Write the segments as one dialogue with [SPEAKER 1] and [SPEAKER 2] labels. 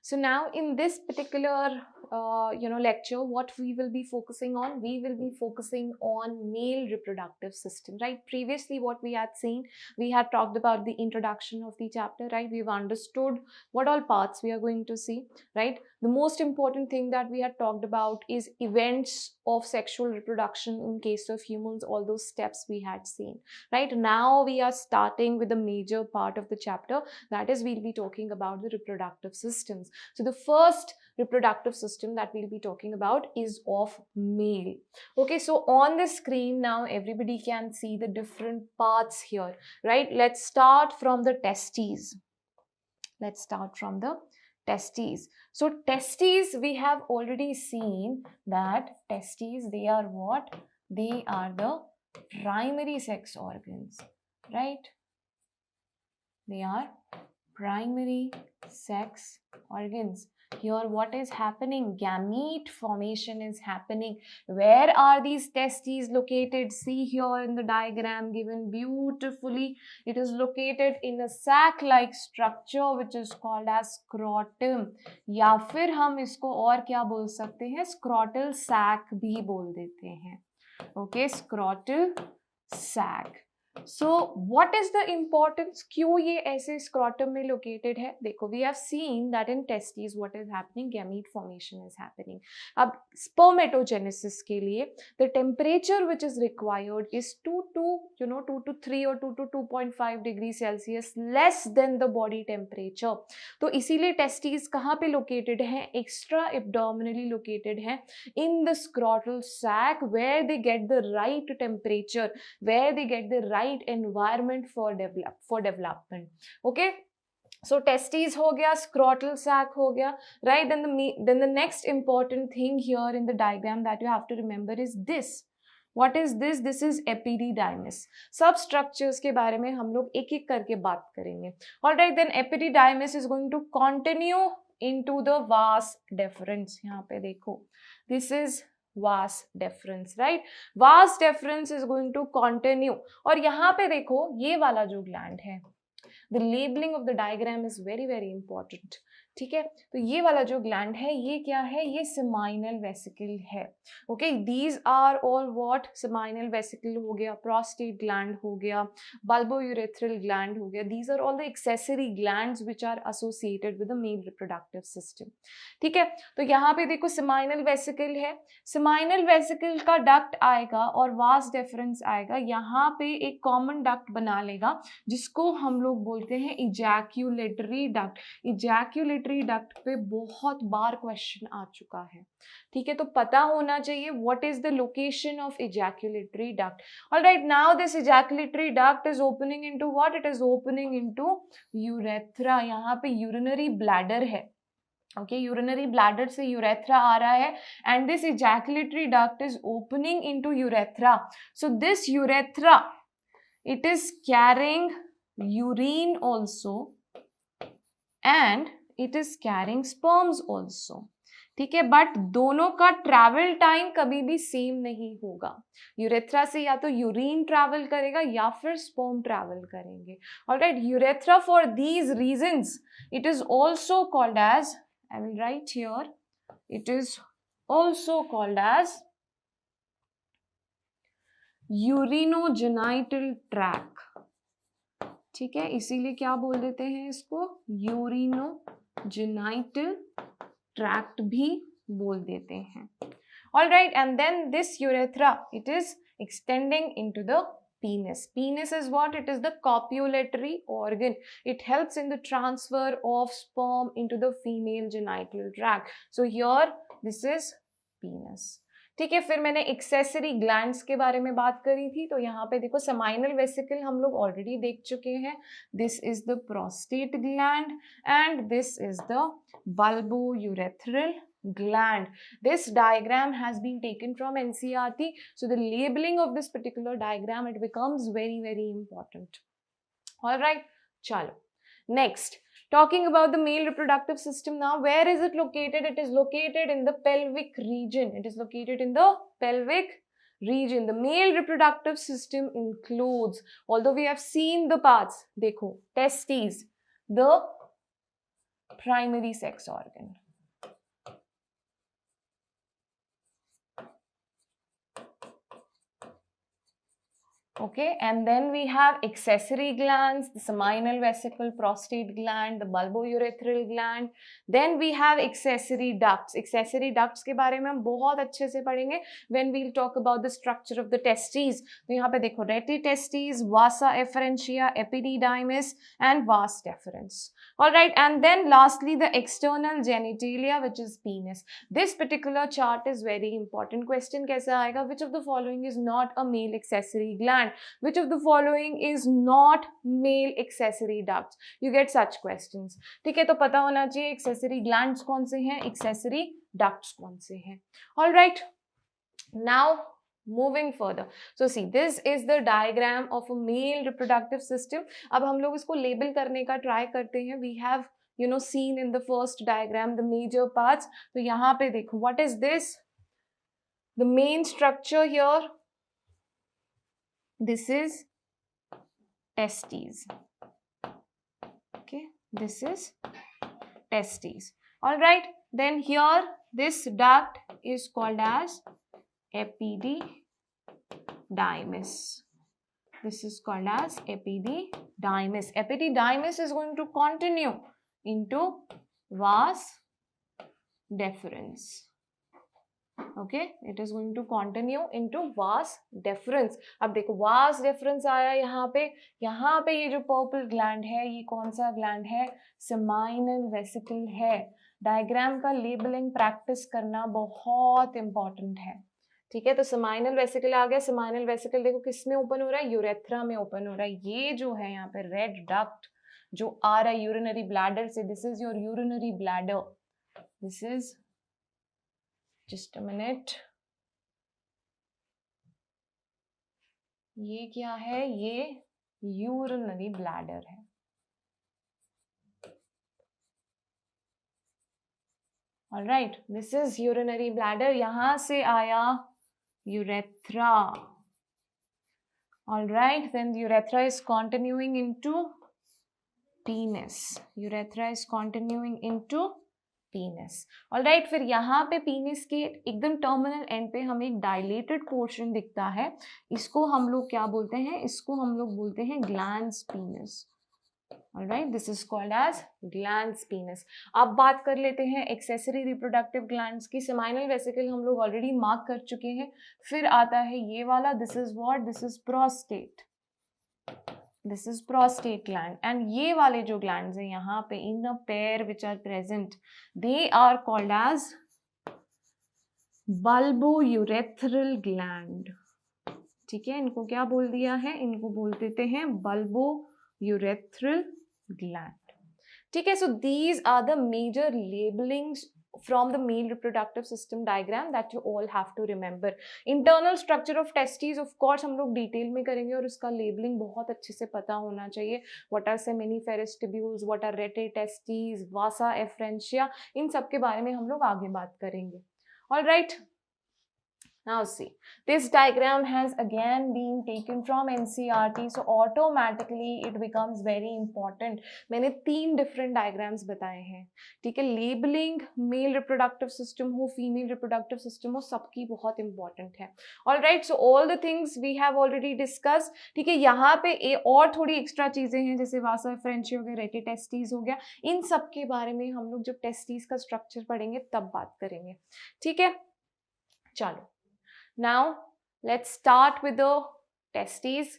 [SPEAKER 1] So now in this particular lecture, what we will be focusing on, we will be focusing on male reproductive system, right? Previously what we had seen, we had talked about the introduction of the chapter, right? We've understood what all parts we are going to see, right? The most important thing that we had talked about is events of sexual reproduction in case of humans, all those steps we had seen, right? Now we are starting with the major part of the chapter, that is we'll be talking about the reproductive systems. So the first reproductive system that we'll be talking about is of male. Okay, so on the screen now everybody can see the different parts here, right? Let's start from the testes. Let's start from the testes. So testes, we have already seen that testes, they are what? They are the primary sex organs, right? They are primary sex organs. Here what is happening? Gamete formation is happening. Where are these testes located? See here in the diagram given beautifully. It is located in a sac-like structure which is called as scrotum. या फिर हम इसको और क्या बोल सकते हैं? Scrotal sac भी बोल देते हैं. Okay, scrotal sac. So what is the importance? क्यों ये ऐसे scrotum में located है? देखो, we have seen that in testes what is happening? Gamete formation is happening. अब spermatogenesis के लिए the temperature which is required is 2 to 3 or 2 to 2.5 degrees Celsius less than the body temperature. तो इसीलिए testes कहाँ पे located हैं? Extra abdominally located हैं in the scrotal sac where they get the right temperature, where they get the right environment for development. Okay, so testes ho gaya, scrotal sac ho gaya, right? Then the next important thing here in the diagram that you have to remember is this. What is this? This is epididymis. सब structures के बारे में हम लोग एक एक करके बात करेंगे. Alright, then epididymis is going to continue into the vas deferens. यहाँ पे देखो, this is vas deferens, right? Vas deferens is going to continue. और यहाँ पे देखो, ये वाला जो gland है, the labeling of the diagram is very very important. ठीक है, तो ये वाला जो ग्लैंड है ये क्या है? ये सेमाइनल वेसिकल है. Okay, these are all what? Seminal vesicle हो गया, प्रोस्टेट ग्लैंड हो गया, बल्बोयूरेथ्रल ग्लैंड हो गया. These are all the accessory glands which are associated with the male reproductive system. ठीक है, तो यहाँ पे देखो सेमाइनल वेसिकल है, सेमाइनल वेसिकल का डक्ट आएगा और वास डेफरेंस आएगा. यहाँ पे एक कॉमन डक्ट बना लेगा जिसको हम लोग बोलते हैं इजैक्यूलेटरी डक्ट. इजैक्यूलेटरी डक्ट पे बहुत बार क्वेश्चन आ चुका है. ठीक है, तो पता होना चाहिए what is the location of ejaculatory duct. Alright, now this ejaculatory duct is opening into what? It is opening into urethra. यहाँ पे यूरिनरी ब्लैडर है. ओके, यूरिनरी ब्लैडर से यूरेथ्रा आ रहा है and this ejaculatory duct is opening into urethra. So this urethra, it is carrying urine also and it is carrying sperms also. ठीक है, but दोनों का ट्रैवल टाइम कभी भी सेम नहीं होगा. यूरेथ्रा से या तो यूरिन ट्रैवल करेगा या फिर स्पर्म ट्रैवल करेंगे. Alright, urethra for these reasons it is also called as, I will write here, it is also called as urinogenital tract. ठीक है, इसीलिए क्या बोल देते हैं इसको? यूरिनोजेनाइटल ट्रैक्ट भी बोल देते हैं. All right, and then this urethra it is extending into the penis. Penis is what? It is the copulatory organ. It helps in the transfer of sperm into the female genital tract. So here this is penis. ठीक है, फिर मैंने accessory glands के बारे में बात करी थी. तो यहाँ पे देखो सेमाइनल वेसिकल हम लोग ऑलरेडी देख चुके हैं. This is the prostate gland and this is the bulbourethral gland. This diagram has been taken from NCERT. So the labeling of this particular diagram, it becomes very very important. All right, chalo. Next, talking about the male reproductive system now. Where is it located? It is located in the pelvic region. It is located in the pelvic region. The male reproductive system includes, although we have seen the parts, देखो, testes, the primary sex organ. Okay, and then we have accessory glands, the seminal vesicle, prostate gland, the bulbourethral gland. Then we have accessory ducts. Accessory ducts के बारे में हम बहुत अच्छे से पढ़ेंगे when we'll talk about the structure of the testes. तो यहाँ पे देखो reti testes, vasa efferentia, epididymis and vas deferens. All right, and then lastly the external genitalia, which is penis. This particular chart is very important. Question कैसा आएगा? Which of the following is not a male accessory gland? Which of the following is not male accessory ducts? You get such questions. ठीक है, तो पता होना चाहिए accessory glands कौन से हैं, accessory ducts कौन से हैं. All right. Now moving further, so see, this is the diagram of a male reproductive system. अब हम लोग इसको label करने का try करते हैं. We have seen in the first diagram the major parts. तो यहाँ पे देखो, what is this? The main structure here, this is testes. Okay, this is testes. All right, then here this duct is called as epididymis. This is called as epididymis. Epididymis is going to continue into vas deferens. Okay, it is going to continue into vas deferens. अब देखो vas deferens आया यहाँ पे ये जो purple gland है, ये कौन सा gland है? Seminal vesicle है. डायग्राम का लेबलिंग प्रैक्टिस करना बहुत इंपॉर्टेंट है. ठीक है, तो सेमाइनल वेसिकल आ गया. सेमाइनल वेसिकल देखो किस में ओपन हो रहा है? यूरेथ्रा में ओपन हो रहा है. ये जो है यहाँ पे रेड डक्ट जो आ रहा है यूरिनरी ब्लैडर से, this is your urinary bladder. This is, just a minute, ये क्या है? ये यूरिनरी ब्लैडर है. All right, this is urinary bladder. यहाँ से आया urethra. All right, then the urethra is continuing into penis. Urethra is continuing into penis. All right, फिर यहाँ पे penis के एकदम terminal end पे हमें एक dilated portion दिखता है. इसको हम लोग क्या बोलते हैं? इसको हम लोग बोलते हैं glans penis. All right, this is called as glans penis. अब बात कर लेते हैं accessory reproductive glands की. seminal vesicle हम लोग already mark कर चुके हैं. फिर आता है ये वाला, this is what? This is prostate. This is prostate gland. And ये वाले जो glands हैं यहाँ पे in a pair which are present, they are called as bulbourethral gland. ठीक है, इनको क्या बोल दिया है? इनको बोल देते हैं bulbourethral gland. ठीक है, so these are the major labelings from the male reproductive system diagram that you all have to remember. Internal structure of testes of course हम लोग डिटेल में करेंगे और उसका लेबलिंग बहुत अच्छे से पता होना चाहिए. What are seminiferous tubules, what are rete testes, vasa efferentia, इन सब के बारे में हम लोग आगे बात करेंगे. All right. Now see, this diagram has again been taken from NCERT, so automatically it becomes very important. मैंने 3 different diagrams बताए हैं. ठीक है, labeling male reproductive system हो, female reproductive system हो, सबकी बहुत important है. All right, so all the things we have already discussed. ठीक है, यहाँ पे और थोड़ी extra चीजें हैं जैसे vasa efferentia हो गया, rete testes हो गया. इन सब के बारे में हम लोग जब testes का structure पढ़ेंगे तब बात करेंगे. ठीक है, चलो. Now let's start with the testes,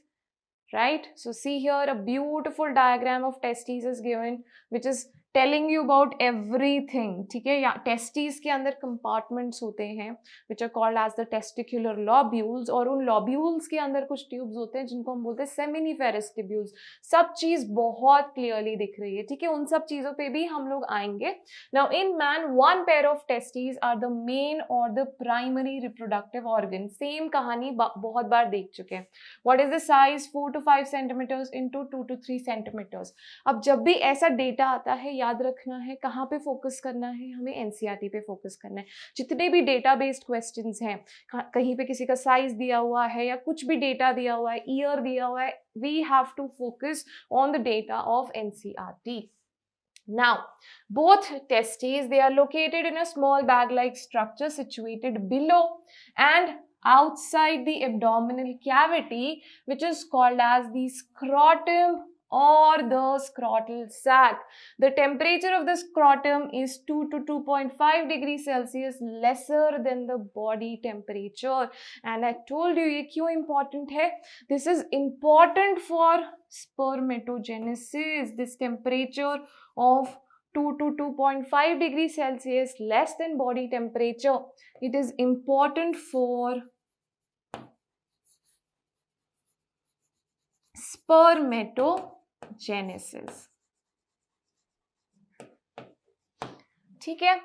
[SPEAKER 1] right? So see here a beautiful diagram of testes is given which is telling you about everything. ठीक है, या testes के अंदर compartments होते हैं which are called as the testicular lobules, और उन lobules के अंदर कुछ tubes होते हैं जिनको हम बोलते हैं seminiferous tubules. सब चीज बहुत clearly दिख रही है. ठीक है, उन सब चीजों पे भी हम लोग आएंगे. Now in man one pair of testes are the main or the primary reproductive organ. Same कहानी बहुत बार देख चुके हैं. What is the size? 4 to 5 centimeters into 2 to 3 centimeters. अब जब भी ऐसा डेटा आता है याद रखना है कहाँ पे फोकस करना है, हमें एनसीईआरटी पे फोकस करना है. जितने भी डेटा बेस्ड क्वेश्चंस हैं, कहीं पे किसी का साइज दिया हुआ है या कुछ भी डेटा दिया हुआ है, ईयर दिया हुआ है, we have to focus on the data of NCERT. Now, both testes, they are located in a small bag-like structure situated below and outside the abdominal cavity, which is called as the scrotum or the scrotal sac. The temperature of the scrotum is 2 to 2.5 degrees Celsius lesser than the body temperature. And I told you, ये क्यों important है? This is important for spermatogenesis. This temperature of 2 to 2.5 degrees Celsius less than body temperature. It is important for spermatogenesis. ठीक है.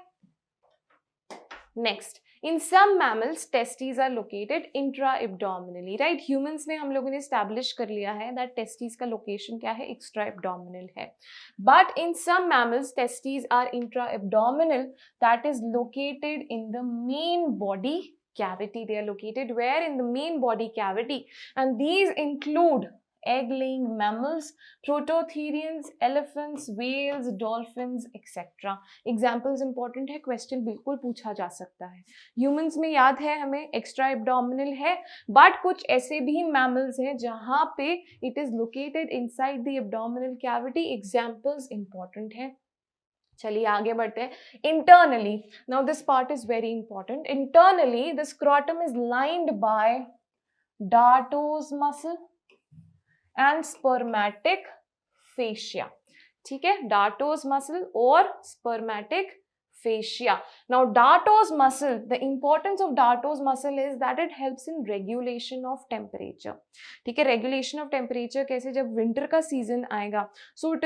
[SPEAKER 1] Next, in some mammals testes are located intra-abdominally, right? Humans में हम लोगों ने establish कर लिया है that testes का location क्या है? extra-abdominal है. But in some mammals testes are intra-abdominal, that is located in the main body cavity. They are located where? In the main body cavity, and these include egg-laying mammals, prototherians, elephants, whales, dolphins, etc. Examples important है, question बिल्कुल पूछा जा सकता है. Humans में याद है हमें extra abdominal है, but कुछ ऐसे भी mammals हैं जहाँ पे it is located inside the abdominal cavity. Examples important है. चलिए आगे बढ़ते हैं. Internally, now this part is very important. Internally, the scrotum is lined by dartos muscle and spermatic fascia. ठीक है, dartos muscle और spermatic fascia. Now dartos muscle, the importance of dartos muscle is that it helps in regulation of temperature. ठीक है, regulation of temperature कैसे? जब winter का season आएगा, so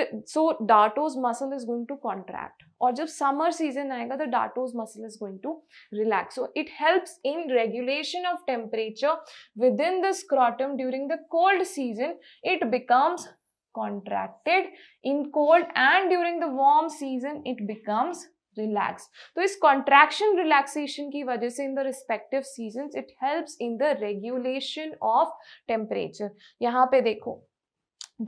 [SPEAKER 1] dartos muscle is going to contract, और जब summer season आएगा the dartos muscle is going to relax. So it helps in regulation of temperature within the scrotum. During the cold season it becomes contracted in cold, and during the warm season it becomes relaxed. तो इस contraction relaxation की वजह से in the respective seasons it helps in the regulation of temperature. यहाँ पे देखो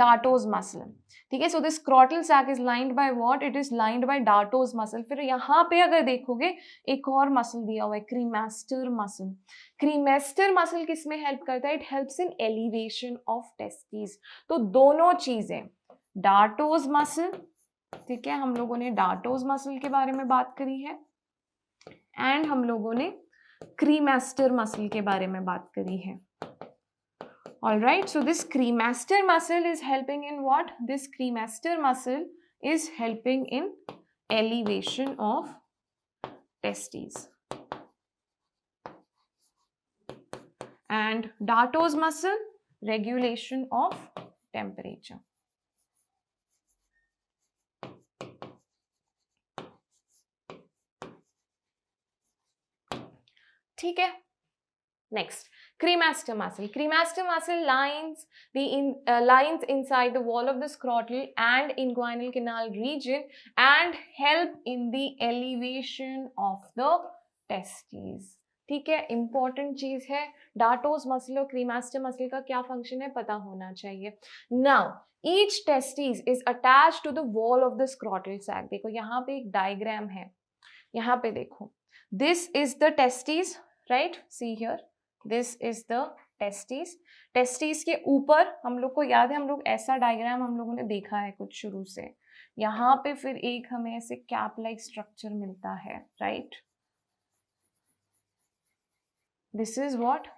[SPEAKER 1] dartos muscle, ठीक है. So this scrotal sac is lined by what? It is lined by dartos muscle. फिर यहाँ पे अगर देखोगे एक और muscle दिया हुआ है, cremaster muscle. Cremaster muscle किस में help करता है? It helps in elevation of testes. तो दोनों चीजें, dartos muscle, ठीक है, हम लोगों ने dartos muscle के बारे में बात करी है, एंड हम लोगों ने cremaster muscle के बारे में बात करी है. All right, so this cremaster muscle is helping in what? This cremaster muscle is helping in elevation of testes, and dartos muscle regulation of temperature. ठीक है. Next, cremaster muscle. Cremaster muscle lines inside the wall of the scrotal and inguinal canal region and help in the elevation of the testes. ठीक है, important चीज है. dartos muscle और cremaster muscle का क्या function है पता होना चाहिए. Now, each testis is attached to the wall of the scrotal sac. देखो यहाँ पे एक diagram है, यहाँ पे देखो. This is the testes, right? See here. This is the testes. testes के ऊपर हम लोग को याद है, हम लोग ऐसा डायग्राम हम लोगों ने देखा है कुछ शुरू से. यहाँ पे फिर एक हमें ऐसे कैप लाइक स्ट्रक्चर मिलता है, right? This is what?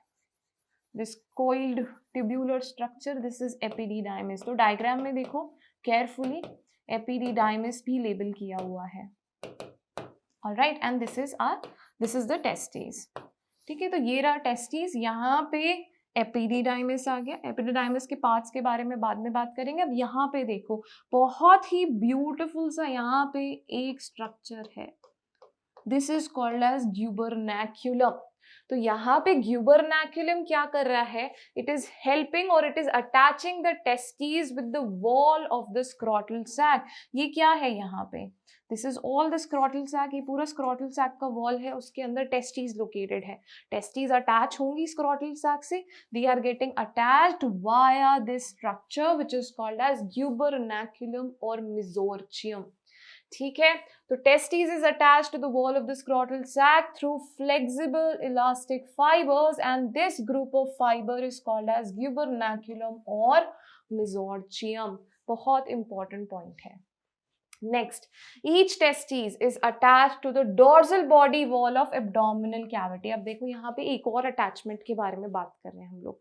[SPEAKER 1] This coiled tubular structure. This is epididymis. तो डायग्राम में देखो केयरफुली, epididymis भी लेबल किया हुआ है. All right, and this is the testes. ठीक है, तो ये रहा टेस्टिस. यहाँ पे एपिडिडाइमिस आ गया. एपिडिडाइमिस के पार्ट्स के बारे में बाद में बात करेंगे. अब यहाँ पे देखो बहुत ही ब्यूटीफुल सा यहाँ पे एक स्ट्रक्चर है. This is called as gubernaculum. तो यहाँ पे ग्यूबरनैक्यूलम क्या कर रहा है? इट इज हेल्पिंग और it is attaching the testis with the wall of the scrotal sac. ये क्या है यहाँ पे? This is all the scrotal sac. ये पूरा स्क्रॉटल सैक का वॉल है, उसके अंदर टेस्टिस लोकेटेड है. टेस्टिस अटैच होंगी स्क्रॉटल सैक से. They are getting attached via this structure which is called as gubernaculum और मेसोर्चियम. ठीक है, तो testis is attached to the wall of the scrotal sac through flexible elastic fibres and this group of fibre is called as gubernaculum और mesorchium. बहुत important point है। Next, each testis is attached to the dorsal body wall of abdominal cavity। अब देखो यहाँ पे एक और attachment के बारे में बात कर रहे हैं हम लोग।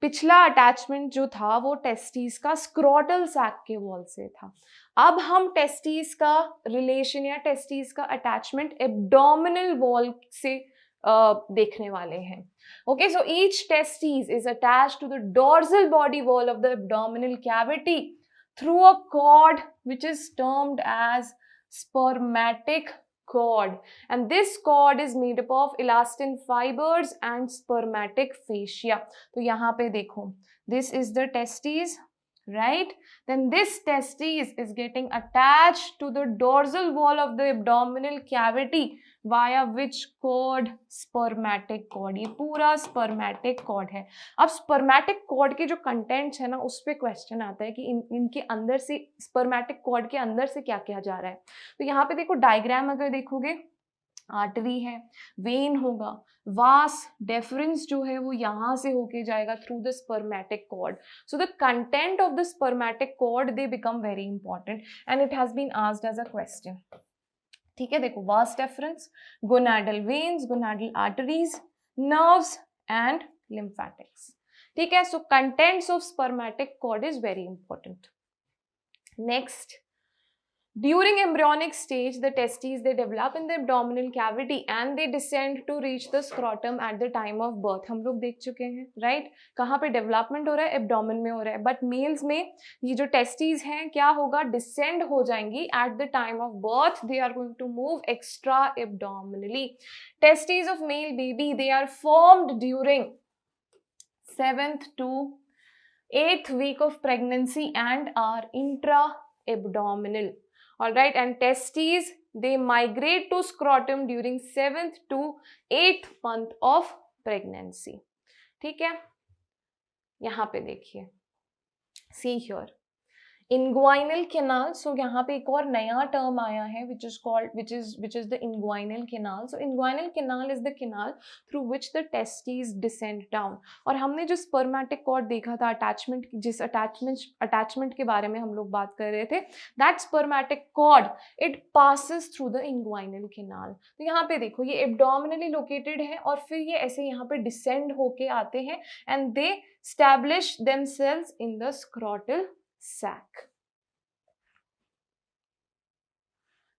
[SPEAKER 1] पिछला अटैचमेंट जो था वो टेस्टिस का स्क्रोटल सैक के वॉल से था। अब हम टेस्टिस का रिलेशन या टेस्टिस का अटैचमेंट एब्डोमिनल वॉल से देखने वाले हैं। Okay, so each testis is attached to the dorsal body wall of the abdominal cavity through a cord which is termed as spermatic cord, and this cord is made up of elastin fibers and spermatic fascia। तो यहाँ पे देखो, this is the testes, right? Then this testes is getting attached to the dorsal wall of the abdominal cavity via which cord? spermatic cord। ये पूरा spermatic cord है। अब spermatic cord के जो कंटेंट्स है ना, उस पे क्वेश्चन आता है कि इनके अंदर से spermatic cord के अंदर से क्या क्या जा रहा है। तो यहाँ पे देखो डायग्राम अगर देखोगे, आर्टरी है, वेन होगा, वास डेफरेंस जो है वो यहाँ से होके जाएगा through the spermatic cord. So the content of the spermatic cord they become very important and it has been asked as a question. ठीक है, देखो vas deferens, gonadal veins, gonadal arteries, nerves and lymphatics. ठीक है, so contents of spermatic cord is very important. Next, during embryonic stage the testes they develop in the abdominal cavity and they descend to reach the scrotum at the time of birth। हम लोग देख चुके हैं, right? कहाँ पे development हो रहा है? एब्डोमेन में हो रहा है। बट मेल्स में ये जो टेस्टीज हैं क्या होगा? डिसेंड हो जाएंगी at the time of birth. They are going to move extra abdominally. Testes of male baby they are formed during 7th to 8th week of pregnancy and are intra-abdominal। All right, and testes they migrate to scrotum during 7th to 8th month of pregnancy। ठीक है, यहाँ पे देखिए, see here inguinal canal। so यहाँ पे एक और नया टर्म आया है which is the inguinal canal। so inguinal canal is the canal through which the testes descend down। और हमने जो spermatic cord देखा था, अटैचमेंट, जिस अटैचमेंट के बारे में हम लोग बात कर रहे थे, that spermatic cord it passes through the inguinal canal। तो यहाँ पे देखो ये abdominally located है और फिर ये ऐसे यहाँ पे descend होके आते हैं and they establish themselves in the scrotal sac।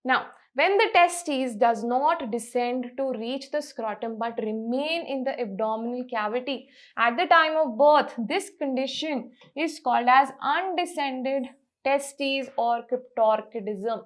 [SPEAKER 1] Now, when the testes does not descend to reach the scrotum but remain in the abdominal cavity at the time of birth, this condition is called as undescended testes or cryptorchidism।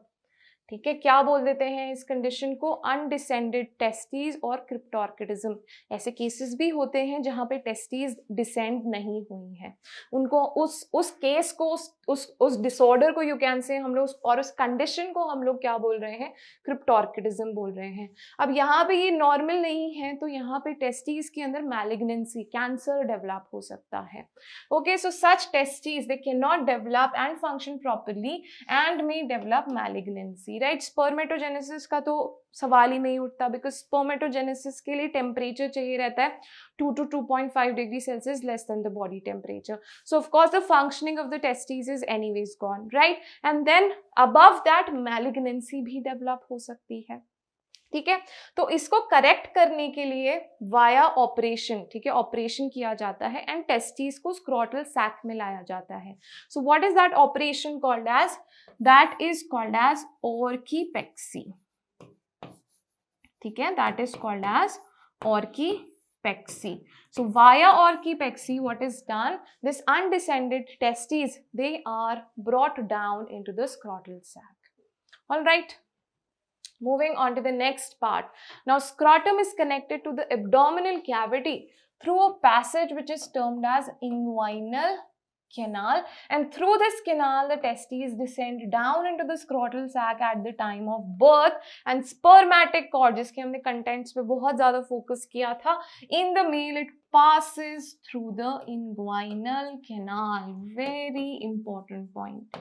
[SPEAKER 1] ठीक है, क्या बोल देते हैं इस condition को? Undescended testes और क्रिप्टोर्किडिज्म। ऐसे केसेस भी होते हैं जहां पे टेस्टीज डिसेंड नहीं हुई हैं, उनको उस केस को उस डिसऑर्डर को यू कैन से हम लोग, और उस कंडीशन को हम लोग क्या बोल रहे हैं? क्रिप्टोर्किडिज्म बोल रहे हैं। अब यहाँ पे ये नॉर्मल नहीं है, तो यहाँ पे टेस्टीज के अंदर मैलिग्नेंसी, कैंसर डेवलप हो सकता है। Okay, so such testes they can not develop and function properly and may develop malignancy. Right, spermatogenesis का तो सवाल ही नहीं उठता, बिकॉज स्पर्मेटोजेनेसिस के लिए टेम्परेचर चाहिए रहता है 2 to 2.5 degree Celsius less than the body temperature. So of course the functioning of the testis is anyways gone, right? And then above that malignancy भी डेवलप हो सकती है। ठीक है, तो इसको करेक्ट करने के लिए वाया ऑपरेशन, ठीक है, ऑपरेशन किया जाता है एंड टेस्टिस को स्क्रोटल सैक में लाया जाता है। So what is that operation called as? That is called as orchiopexy. ठीक है, that is called as orchiopexy. So via orchipexy, what is done? This undescended testes, they are brought down into the scrotal sac. All right. Moving on to the next part. Now scrotum is connected to the abdominal cavity through a passage which is termed as inguinal canal, and through this canal the testes descend down into the scrotal sac at the time of birth, and spermatic cord, जिसके हमने contents पे बहुत ज़्यादा focus किया था, in the male it passes through the inguinal canal। Very important point,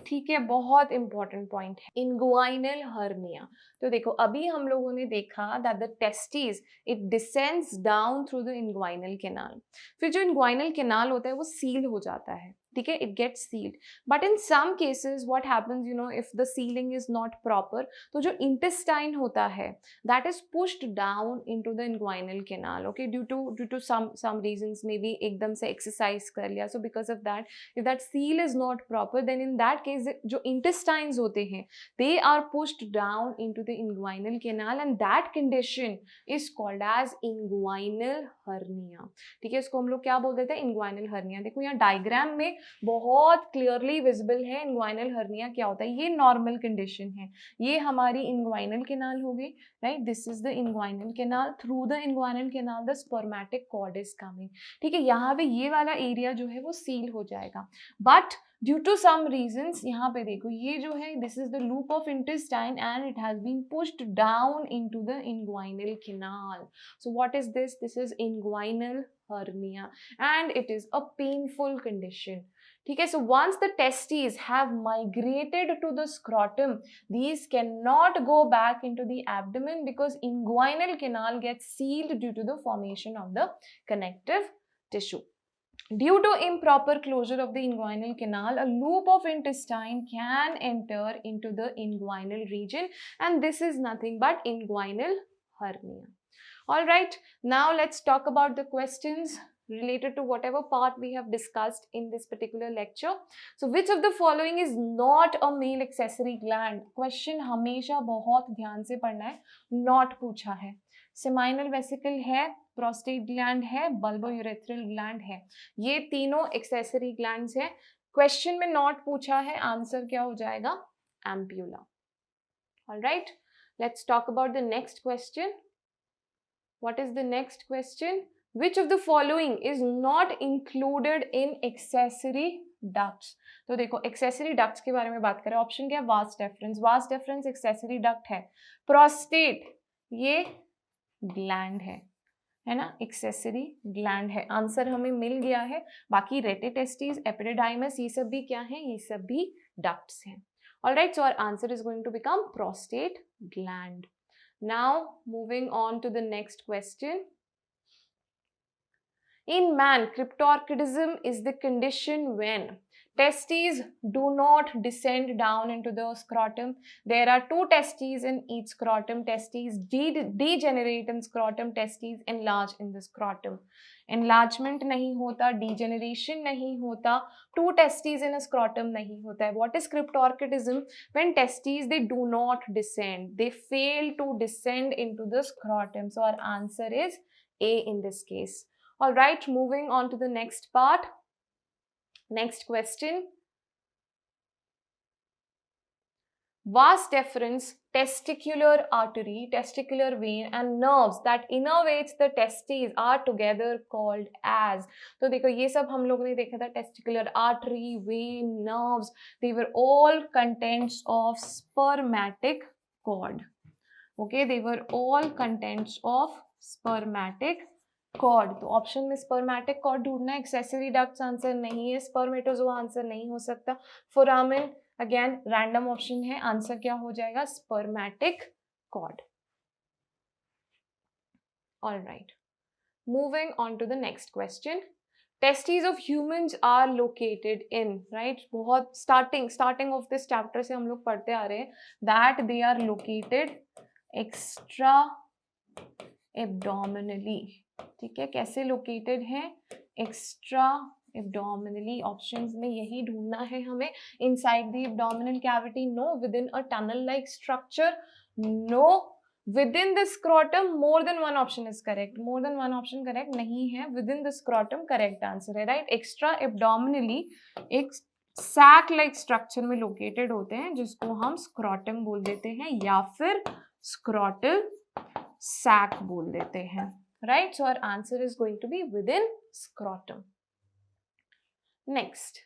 [SPEAKER 1] ठीक है, बहुत इंपॉर्टेंट पॉइंट है इंग्वाइनल हर्निया। तो देखो अभी हम लोगों ने देखा that the testis it descends down through the inguinal canal. फिर जो इंग्वाइनल कैनाल होता है वो सील हो जाता है, ठीक है, it gets sealed. But in some cases what happens, you know, if the sealing is not proper, तो जो इंटेस्टाइन होता है that is pushed down into the inguinal canal, okay, due to some reasons, may be एकदम से exercise कर लिया, so because of that if that seal is not proper, then in that case जो intestines होते हैं they are pushed down into the inguinal canal and that condition is called as inguinal hernia। ठीक है, इसको हम लोग क्या बोल देते हैं, inguinal hernia। देखो यहाँ डायग्राम में बहुत क्लियरली विजिबल है inguinal hernia क्या होता है। ये नॉर्मल कंडीशन है, ये हमारी inguinal canal होगी, right, this is the inguinal canal, through the inguinal canal the spermatic cord is coming। ठीक है, यहाँ पे ये वाला एरिया जो है वो सील हो जाएगा, but due to some reasons यहाँ पे देखो ये जो है this is the loop of intestine and it has been pushed down into the inguinal canal. So what is this, this is inguinal hernia and it is a painful condition। ठीक है, so once the testes have migrated to the scrotum, these cannot go back into the abdomen because inguinal canal gets sealed due to the formation of the connective tissue। Due to improper closure of the inguinal canal, a loop of intestine can enter into the inguinal region and this is nothing but inguinal hernia। All right, now let's talk about the questions related to whatever part we have discussed in this particular lecture। So which of the following is not a male accessory gland? Question हमेशा बहुत ध्यान से पढ़ना है, not पूछा है। Seminal vesicle है, prostate gland है, बल्बोयूरेथ्रल ग्लैंड है, ये तीनों एक्सेसरी ग्लैंड्स है। क्वेश्चन में नॉट पूछा है, आंसर क्या हो जाएगा, ampulla. Alright, let's talk about the next question. What is the next question? Which of the following is not included in accessory ducts? तो देखो accessory ducts के बारे में बात करें, ऑप्शन क्या है, vas deferens। vas deferens accessory duct है। प्रोस्टेट ये ग्लैंड है ना, एक्सेसरी ग्लैंड है, आंसर हमें मिल गया है। बाकी रेटिटेस्टिस, एपिडिडाइमस, ये सब भी क्या है, ये सब भी डक्ट्स हैं। Alright, so our answer is going to become prostate gland. Now moving on to the next question. In man, cryptorchidism is the condition when testes do not descend down into the scrotum. There are two testes in each scrotum. Testes degenerate in scrotum, testes enlarge in the scrotum। Enlargement नहीं होता, degeneration नहीं होता, two testes in a scrotum नहीं होता है। What is cryptorchidism? When testes they do not descend, they fail to descend into the scrotum। So our answer is A in this case। All right, moving on to the next part. Next question. Vas deferens, testicular artery, testicular vein and nerves that innervates the testes are together called as। तो देखो ये सब हम लोगों ने देखा था, testicular artery, vein, nerves, they were all contents of spermatic cord। Okay, they were all contents of spermatic cord। तो ऑप्शन में स्पर्मेटिक कॉर्ड ढूंढना है, एक्सेसरी डक्ट्स आंसर नहीं है, स्पर्मेटोजोआ आंसर नहीं हो सकता, फोरामेन अगेन रैंडम ऑप्शन है, आंसर क्या हो जाएगा, spermatic cord. Alright, moving on to the next question. Testis of humans are located in, right, बहुत स्टार्टिंग ऑफ दिस चैप्टर से हम लोग पढ़ते आ रहे हैं that they are located extra abdominally. ठीक है, कैसे लोकेटेड है, एक्स्ट्रा एब्डोमिनली। ऑप्शंस में यही ढूंढना है हमें, inside the abdominal cavity, no, within a tunnel like structure, no, within the scrotum, more than one option is correct, more than one option correct नहीं है, within the scrotum correct answer है, right. Extra abdominally एक sac like structure में located होते हैं जिसको हम scrotum बोल देते हैं या फिर स्क्रोटल सैक बोल देते हैं, right? So our answer is going to be within scrotum। Next,